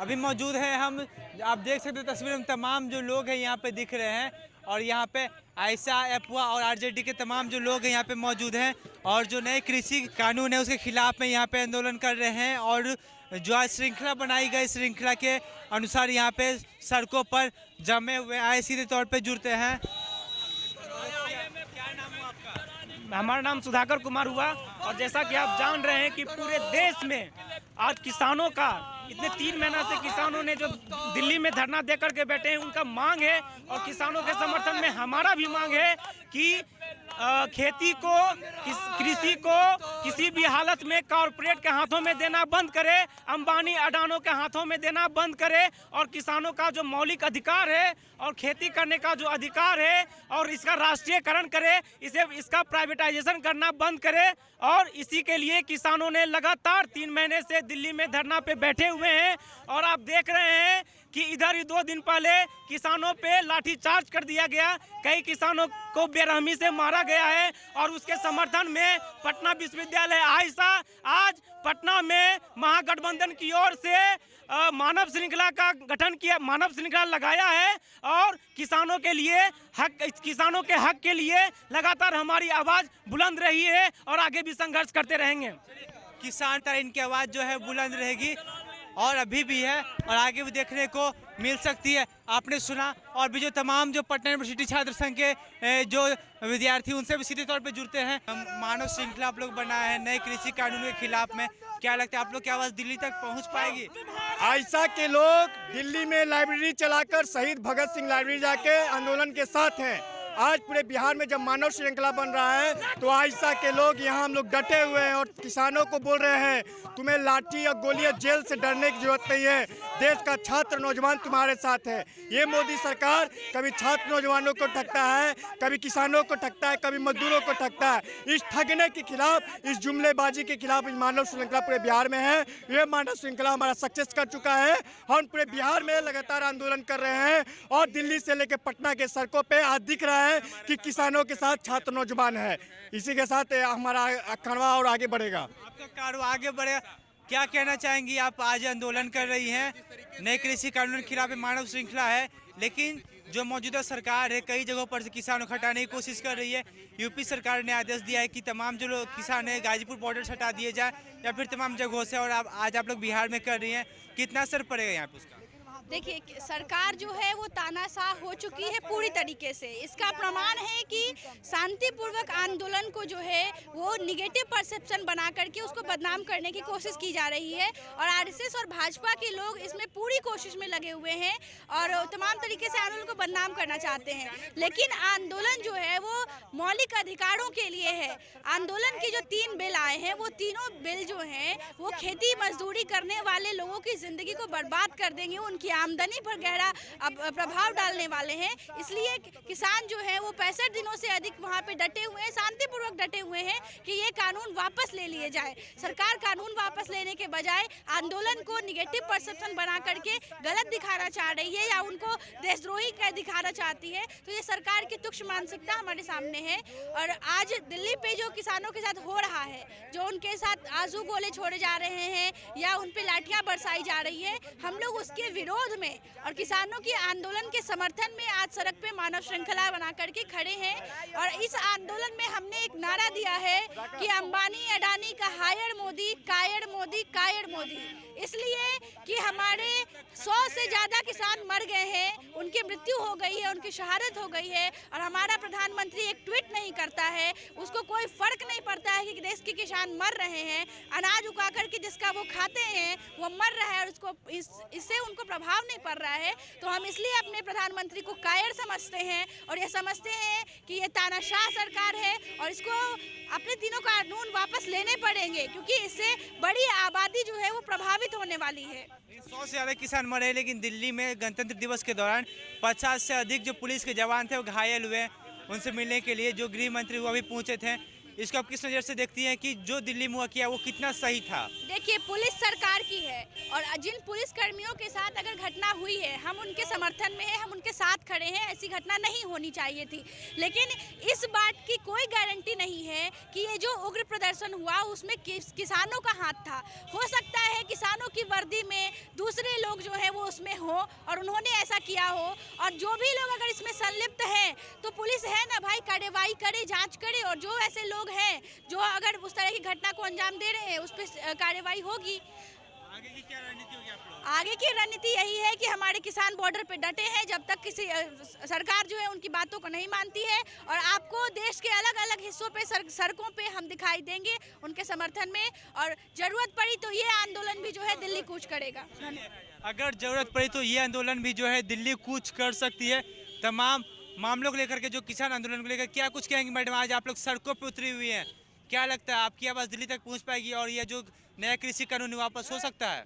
अभी मौजूद हैं हम, आप देख सकते हो तस्वीर में तमाम जो लोग हैं यहाँ पे दिख रहे हैं और यहाँ पे आयशा एपवा और आरजेडी के तमाम जो लोग हैं यहाँ पे मौजूद हैं और जो नए कृषि कानून है उसके खिलाफ में यहाँ पे आंदोलन कर रहे हैं और जो आज श्रृंखला बनाई गई श्रृंखला के अनुसार यहाँ पे सड़कों पर जमे हुए आए सीधे तौर पे जुड़ते हैं। क्या नाम हुआ आपका? हमारा नाम सुधाकर कुमार हुआ और जैसा कि आप जान रहे हैं कि पूरे देश में आज किसानों का इतने 3 महीना से किसानों ने जो दिल्ली में धरना दे करके बैठे हैं उनका मांग है और किसानों के समर्थन में हमारा भी मांग है कि खेती को कृषि को किसी भी हालत में कॉरपोरेट के हाथों में देना बंद करे, अंबानी अडानों के हाथों में देना बंद करे और किसानों का जो मौलिक अधिकार है और खेती करने का जो अधिकार है और इसका राष्ट्रीयकरण करे, इसका प्राइवेटाइजेशन करना बंद करे। और इसी के लिए किसानों ने लगातार 3 महीने से दिल्ली में धरना पे बैठे हुए हैं और आप देख रहे हैं कि इधर ही 2 दिन पहले किसानों पे लाठीचार्ज कर दिया गया, कई किसानों को बेरहमी से मारा गया है और उसके समर्थन में पटना विश्वविद्यालय आयशा आज पटना में महागठबंधन की ओर से मानव श्रृंखला का गठन किया, मानव श्रृंखला लगाया है और किसानों के लिए किसानों के हक के लिए लगातार हमारी आवाज बुलंद रही है और आगे भी संघर्ष करते रहेंगे। किसान तरह इनकी आवाज़ जो है बुलंद रहेगी और अभी भी है और आगे भी देखने को मिल सकती है। आपने सुना और भी जो तमाम जो पटना यूनिवर्सिटी छात्र संघ के जो विद्यार्थी उनसे भी सीधे तौर पे जुड़ते हैं। मानव श्रृंखला आप लोग बनाए हैं नए कृषि कानून के खिलाफ में, क्या लगता है आप लोग की आवाज़ दिल्ली तक पहुंच पाएगी? आयशा के लोग दिल्ली में लाइब्रेरी चलाकर शहीद भगत सिंह लाइब्रेरी जाके आंदोलन के साथ हैं। आज पूरे बिहार में जब मानव श्रृंखला बन रहा है तो आयशा के लोग यहाँ हम लोग डटे हुए हैं और किसानों को बोल रहे हैं तुम्हें लाठी या गोली या जेल से डरने की जरूरत नहीं है, देश का छात्र नौजवान तुम्हारे साथ है। ये मोदी सरकार कभी छात्र नौजवानों को ठगता है, कभी किसानों को ठगता है, कभी मजदूरों को ठगता है। इस ठगने के खिलाफ, इस जुमलेबाजी के खिलाफ मानव श्रृंखला पूरे बिहार में है। ये मानव श्रृंखला हमारा सक्सेस कर चुका है। हम पूरे बिहार में लगातार आंदोलन कर रहे हैं और दिल्ली से लेकर पटना के सड़कों पर आज दिख रहा है कि किसानों के साथ छात्र नौजवान है। इसी के साथ हमारा कारवां और आगे बढ़ेगा। आपका कारवां आगे बढ़ेगा। क्या कहना चाहेंगी आप? आज आंदोलन कर रही हैं, नए कृषि कानून के खिलाफ मानव श्रृंखला है, लेकिन जो मौजूदा सरकार है कई जगहों पर से किसानों को हटाने की कोशिश कर रही है। यूपी सरकार ने आदेश दिया है कि तमाम जो लोग किसान है गाजीपुर बॉर्डर से हटा दिए जाए या फिर तमाम जगहों से, और आज आप लोग बिहार में कर रही हैं, कितना असर पड़ेगा यहाँ पे उसका? देखिए, सरकार जो है वो तानाशाह हो चुकी है पूरी तरीके से। इसका प्रमाण है कि शांतिपूर्वक आंदोलन को जो है वो निगेटिव परसेप्शन बना करके उसको बदनाम करने की कोशिश की जा रही है और आरएसएस और भाजपा के लोग इसमें पूरी कोशिश में लगे हुए हैं और तमाम तरीके से आंदोलन को बदनाम करना चाहते हैं। लेकिन आंदोलन जो है वो मौलिक अधिकारों के लिए है। आंदोलन के जो 3 बिल आए हैं वो तीनों बिल जो हैं वो खेती मजदूरी करने वाले लोगों की ज़िंदगी को बर्बाद कर देंगे, उनकी आमदनी पर गहरा प्रभाव डालने वाले हैं। इसलिए किसान जो है वो 65 दिनों से अधिक वहाँ पे डटे हुए हैं, शांतिपूर्वक डटे हुए हैं कि ये कानून वापस ले लिए जाए। सरकार कानून वापस लेने के बजाय आंदोलन को निगेटिव परसेप्शन बना करके गलत दिखाना चाह रही है या उनको देशद्रोही का दिखाना चाहती है। तो ये सरकार की तुच्छ मानसिकता हमारे सामने है और आज दिल्ली पे जो किसानों के साथ हो रहा है, जो उनके साथ आंसू गोले छोड़े जा रहे हैं या उन पे लाठियां बरसाई जा रही है, हम लोग उसके विरोध में और किसानों के आंदोलन के समर्थन में आज सड़क पे मानव श्रृंखला बना करके खड़े हैं। और इस आंदोलन में हमने एक नारा दिया है कि अंबानी अडानी का हायर मोदी, कायर मोदी, कायर मोदी। इसलिए कि हमारे 100 से ज़्यादा किसान मर गए हैं, उनकी मृत्यु हो गई है, उनकी शहादत हो गई है और हमारा प्रधानमंत्री एक ट्वीट नहीं करता है, उसको कोई फर्क नहीं पड़ता है कि देश के किसान मर रहे हैं। अनाज उगा करके जिसका वो खाते हैं वो मर रहा है और उसको इससे उनको प्रभाव नहीं पड़ रहा है। तो हम इसलिए अपने प्रधानमंत्री को कायर समझते हैं और ये समझते हैं कि ये तानाशाह सरकार है और इसको अपने तीनों कानून वापस लेने पड़ेंगे क्योंकि इससे बड़ी आबादी जो है वो प्रभावित होने वाली है। 100 से ज़्यादा किसान मरे, लेकिन दिल्ली में गणतंत्र दिवस के दौरान 50 से अधिक जो पुलिस के जवान थे वो घायल हुए। उनसे मिलने के लिए जो गृह मंत्री वो अभी पहुंचे थे, इसको आप किस नज़र से देखती हैं कि जो दिल्ली में हुआ किया वो कितना सही था? देखिए, पुलिस सरकार की है और जिन पुलिस कर्मियों के साथ अगर घटना हुई है, हम उनके समर्थन में हैं, हम उनके साथ खड़े हैं। ऐसी घटना नहीं होनी चाहिए थी, लेकिन इस बात की कोई गारंटी नहीं है कि ये जो उग्र प्रदर्शन हुआ उसमें किसानों का हाथ था। हो सकता है किसानों की वर्दी में दूसरे लोग जो है वो उसमें हो और उन्होंने ऐसा किया हो, और जो भी लोग अगर इसमें संलिप्त हैं तो पुलिस है ना भाई, कार्रवाई करे, जांच करे, और जो ऐसे लोग हैं जो अगर उस तरह की घटना को अंजाम दे रहे हैं उस पर कार्रवाई होगी। आगे की क्या रणनीति होगी आप लोग? आगे की रणनीति यही है कि हमारे किसान बॉर्डर पे डटे हैं जब तक किसी सरकार जो है उनकी बातों को नहीं मानती है, और आपको देश के अलग अलग हिस्सों पे सड़कों पे हम दिखाई देंगे उनके समर्थन में, और जरूरत पड़ी तो ये आंदोलन भी जो है दिल्ली कूच करेगा। अगर जरूरत पड़ी तो ये आंदोलन भी जो है दिल्ली कूच कर सकती है। तमाम मामलों को लेकर के, जो किसान आंदोलन को लेकर, क्या कुछ कहेंगे मैडम? आज आप लोग सड़कों पे उतरी हुई हैं, क्या लगता है आपकी आवाज़ दिल्ली तक पहुंच पाएगी और ये जो नया कृषि कानून वापस हो सकता है?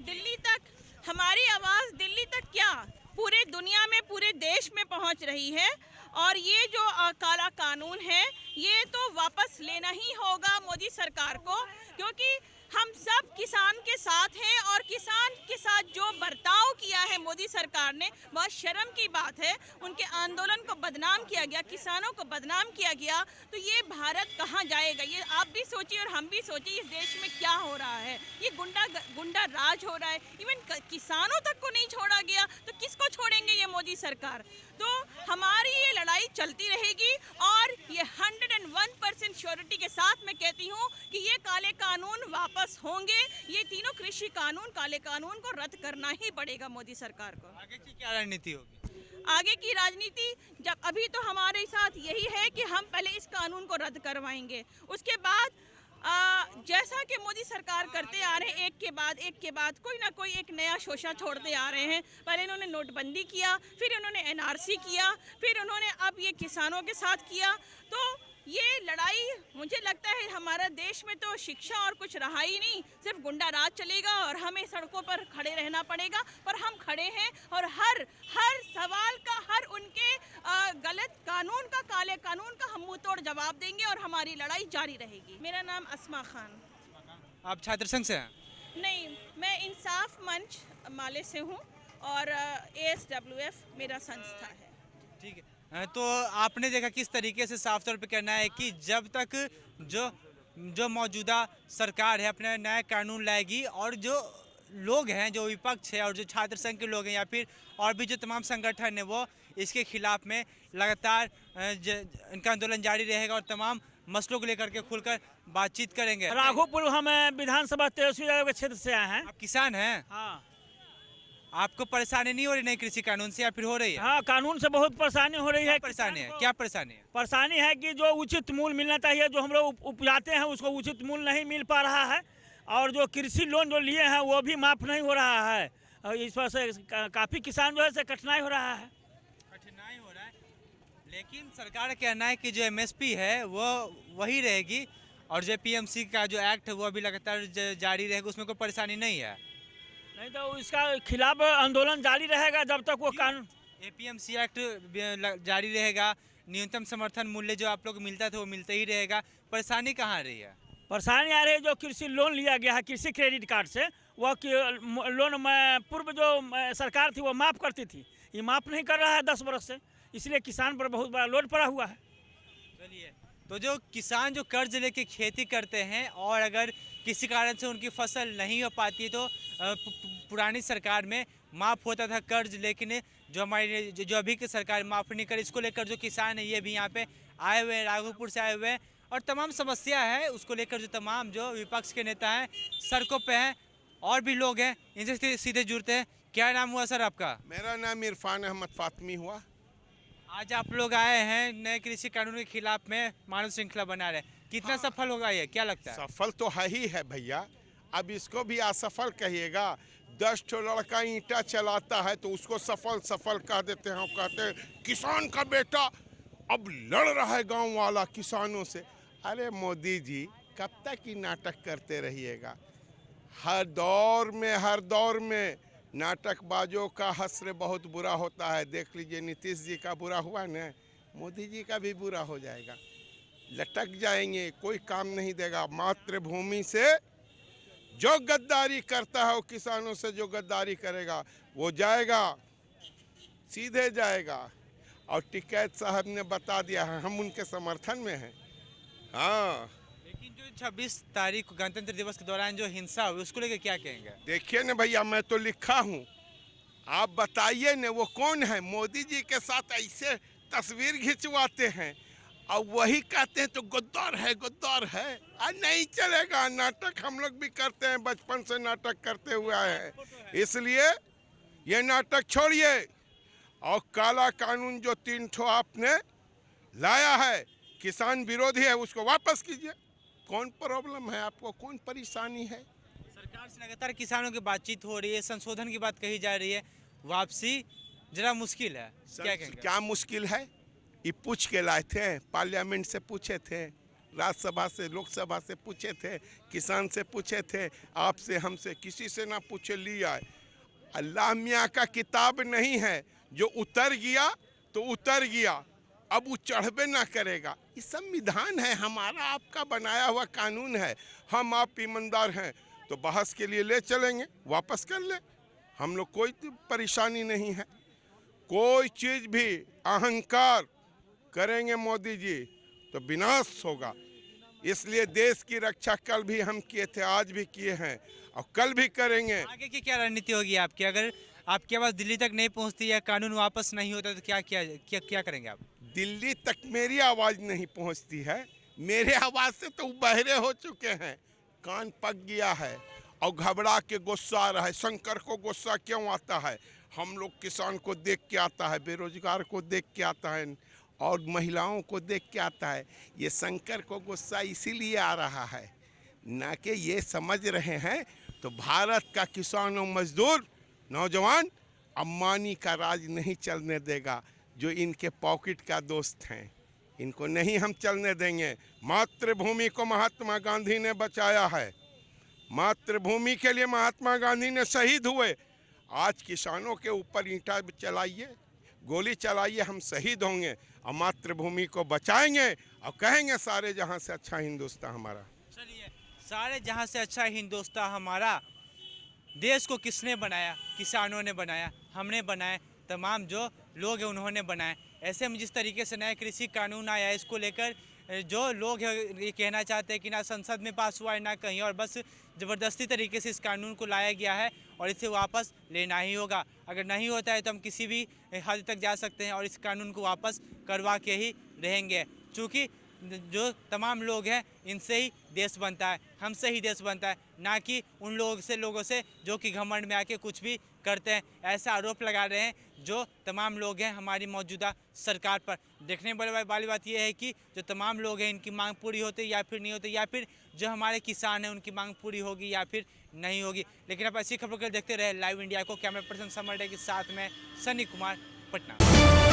दिल्ली तक हमारी आवाज़, दिल्ली तक क्या, पूरे दुनिया में, पूरे देश में पहुंच रही है। और ये जो काला कानून है ये तो वापस लेना ही होगा मोदी सरकार को, क्योंकि हम सब किसान के साथ हैं और किसान के साथ जो बर्ताव किया है मोदी सरकार ने, बहुत शर्म की बात है। उनके आंदोलन को बदनाम किया गया, किसानों को बदनाम किया गया, तो ये भारत कहाँ जाएगा? ये आप भी सोचिए और हम भी सोचिए, इस देश में क्या हो रहा है। ये गुंडा राज हो रहा है। इवन किसानों तक को नहीं छोड़ा गया तो किसको छोड़ेंगे ये मोदी सरकार? तो हमारी ये लड़ाई चलती रहेगी और ये 101% श्योरिटी के साथ मैं कहती हूँ कि ये काले कानून वापस होंगे। ये तीनों कृषि कानून, काले कानून को रद्द करना ही पड़ेगा मोदी सरकार को। आगे की क्या रणनीति होगी? आगे की राजनीति, जब अभी तो हमारे साथ यही है कि हम पहले इस कानून को रद्द करवाएंगे, उसके बाद जैसा कि मोदी सरकार करते आ रहे हैं, एक के बाद कोई ना कोई एक नया शोषा छोड़ते आ रहे हैं। पहले इन्होंने नोटबंदी किया, फिर उन्होंने एनआरसी किया, फिर उन्होंने अब ये किसानों के साथ किया। तो ये लड़ाई, मुझे लगता है हमारा देश में तो शिक्षा और कुछ रहा ही नहीं, सिर्फ गुंडा राज चलेगा और हमें सड़कों पर खड़े रहना पड़ेगा। पर हम खड़े हैं और हर सवाल का, हर उनके गलत कानून का, काले कानून का हम मुंह तोड़ जवाब देंगे और हमारी लड़ाई जारी रहेगी। मेरा नाम अस्मा खान। आप छात्र संघ से हैं? नहीं, मैं इंसाफ मंच माले से हूँ और ASWF मेरा संस्था है। ठीक है, तो आपने देखा किस तरीके से साफ तौर पे कहना है कि जब तक जो मौजूदा सरकार है अपना नया कानून लाएगी, और जो लोग हैं, जो विपक्ष है और जो छात्र संघ के लोग हैं या फिर और भी जो तमाम संगठन है, वो इसके खिलाफ में लगातार इनका आंदोलन जारी रहेगा और तमाम मसलों को लेकर के खुलकर बातचीत करेंगे। राघोपुर हम विधानसभा 13 के क्षेत्र से आए हैं। आप किसान हैं? हाँ। आपको परेशानी नहीं हो रही नई कृषि कानून से या फिर हो रही है? हाँ, कानून से बहुत परेशानी हो रही है। परेशानी है, क्या परेशानी है? परेशानी है कि जो उचित मूल्य मिलना चाहिए, जो हम लोग उपजाते हैं उसको उचित मूल्य नहीं मिल पा रहा है, और जो कृषि लोन जो लिए हैं वो भी माफ़ नहीं हो रहा है, और इस वजह से काफ़ी किसान जो है से कठिनाई हो रहा है। कठिनाई हो रहा है, लेकिन सरकार का कहना है कि जो MSP है वो वही रहेगी और जो PMC का जो एक्ट है वो अभी लगातार जारी रहेगा, उसमें कोई परेशानी नहीं है। नहीं तो इसका खिलाफ आंदोलन जारी रहेगा जब तक वो कानून, APMC एक्ट जारी रहेगा। न्यूनतम समर्थन मूल्य जो आप लोग को मिलता था वो मिलता ही रहेगा। परेशानी कहाँ आ रही है? परेशानी आ रही है जो कृषि लोन लिया गया है कृषि क्रेडिट कार्ड से, वह लोन पूर्व जो सरकार थी वो माफ़ करती थी, ये माफ़ नहीं कर रहा है 10 बरस से, इसलिए किसान पर बहुत बड़ा लोड पड़ा हुआ है। चलिए, तो जो किसान जो कर्ज लेके खेती करते हैं और अगर किसी कारण से उनकी फसल नहीं हो पाती तो पुरानी सरकार में माफ़ होता था कर्ज, लेकिन जो हमारी जो अभी की सरकार माफ़ नहीं कर, इसको लेकर जो किसान है ये भी यहाँ पे आए हुए हैं, राघोपुर से आए हुए हैं, और तमाम समस्या है उसको लेकर जो तमाम जो विपक्ष के नेता हैं सड़कों पे हैं, और भी लोग हैं, इनसे सीधे जुड़ते हैं। क्या नाम हुआ सर आपका? मेरा नाम इरफान अहमद फातमी हुआ। आज आप लोग आए हैं नए कृषि कानून के खिलाफ में मानव श्रृंखला बना रहे, कितना सफल होगा ये, क्या लगता है? सफल तो है ही है भैया, अब इसको भी असफल कहिएगा। 10 ठो लड़का ईंटा चलाता है तो उसको सफल कह देते हैं, कहते हैं किसान का बेटा अब लड़ रहा है गांव वाला किसानों से। अरे मोदी जी, कब तक ही नाटक करते रहिएगा? हर दौर में नाटकबाजों का हश्र बहुत बुरा होता है। देख लीजिए नीतीश जी का बुरा हुआ न, मोदी जी का भी बुरा हो जाएगा। लटक जाएंगे, कोई काम नहीं देगा। मातृभूमि से जो गद्दारी करता है, वो किसानों से जो गद्दारी करेगा वो जाएगा, सीधे जाएगा। और टिकैत साहब ने बता दिया है, हम उनके समर्थन में हैं। हाँ, लेकिन जो 26 तारीख को गणतंत्र दिवस के दौरान जो हिंसा हुई उसको लेकर क्या कहेंगे? देखिए ना भैया, मैं तो लिखा हूँ, आप बताइए न वो कौन है? मोदी जी के साथ ऐसे तस्वीर खिंचवाते हैं और वही कहते हैं तो गद्दार है, गद्दार है। नहीं चलेगा, नाटक हम लोग भी करते हैं, बचपन से नाटक करते हुए आए हैं, इसलिए ये नाटक छोड़िए। और काला कानून जो 3 ठो आपने लाया है, किसान विरोधी है, उसको वापस कीजिए। कौन प्रॉब्लम है आपको, कौन परेशानी है? सरकार से लगातार किसानों की बातचीत हो रही है, संशोधन की बात कही जा रही है, वापसी जरा मुश्किल है, क्या कहेंगे? क्या मुश्किल है? ये पूछ के लाए थे, पार्लियामेंट से पूछे थे, राज्यसभा से, लोकसभा से पूछे थे, किसान से पूछे थे, आपसे, हमसे, किसी से ना पूछे लिया। अल्लाह मियाँ का किताब नहीं है, जो उतर गया तो उतर गया, अब वो चढ़बे ना करेगा। ये संविधान है, हमारा आपका बनाया हुआ कानून है। हम आप ईमानदार हैं तो बहस के लिए ले चलेंगे, वापस कर ले, हम लोग कोई परेशानी नहीं है। कोई चीज़ भी अहंकार करेंगे मोदी जी तो विनाश होगा। इसलिए देश की रक्षा कल भी हम किए थे, आज भी किए हैं और कल भी करेंगे। आगे की क्या रणनीति होगी आपकी? अगर आपकी आवाज़ दिल्ली तक नहीं पहुंचती या कानून वापस नहीं होता तो क्या करेंगे आप? दिल्ली तक मेरी आवाज़ नहीं पहुंचती है, मेरे आवाज़ से तो बहरे हो चुके हैं, कान पक गया है और घबरा के गुस्सा आ रहा है। शंकर को गुस्सा क्यों आता है? हम लोग किसान को देख के आता है, बेरोजगार को देख के आता है और महिलाओं को देख के आता है। ये शंकर को गुस्सा इसीलिए आ रहा है, ना कि ये समझ रहे हैं तो भारत का किसान और मजदूर नौजवान अंबानी का राज नहीं चलने देगा, जो इनके पॉकेट का दोस्त हैं, इनको नहीं हम चलने देंगे। मातृभूमि को महात्मा गांधी ने बचाया है, मातृभूमि के लिए महात्मा गांधी ने शहीद हुए। आज किसानों के ऊपर ईंटा चलाइए, गोली चलाइए, हम शहीद होंगे और मातृभूमि को बचाएंगे और कहेंगे सारे जहां से अच्छा हिंदुस्तान हमारा। चलिए, सारे जहां से अच्छा हिंदुस्तान हमारा। देश को किसने बनाया? किसानों ने बनाया, हमने बनाया, तमाम जो लोग हैं उन्होंने बनाए। ऐसे में जिस तरीके से नया कृषि कानून आया है, इसको लेकर जो लोग हैं ये कहना चाहते हैं कि ना संसद में पास हुआ है ना कहीं, और बस ज़बरदस्ती तरीके से इस कानून को लाया गया है और इसे वापस लेना ही होगा। अगर नहीं होता है तो हम किसी भी हद तक जा सकते हैं और इस कानून को वापस करवा के ही रहेंगे, क्योंकि जो तमाम लोग हैं इनसे ही देश बनता है, हमसे ही देश बनता है, ना कि उन लोगों से जो कि घमंड में आके कुछ भी करते हैं। ऐसा आरोप लगा रहे हैं जो तमाम लोग हैं हमारी मौजूदा सरकार पर। देखने वाली बात यह है कि जो तमाम लोग हैं इनकी मांग पूरी होती या फिर नहीं होती, या फिर जो हमारे किसान हैं उनकी मांग पूरी होगी या फिर नहीं होगी। लेकिन आप ऐसी खबर को देखते रहे लाइव इंडिया को। कैमरा पर्सन समर डे के साथ में सनी कुमार, पटना।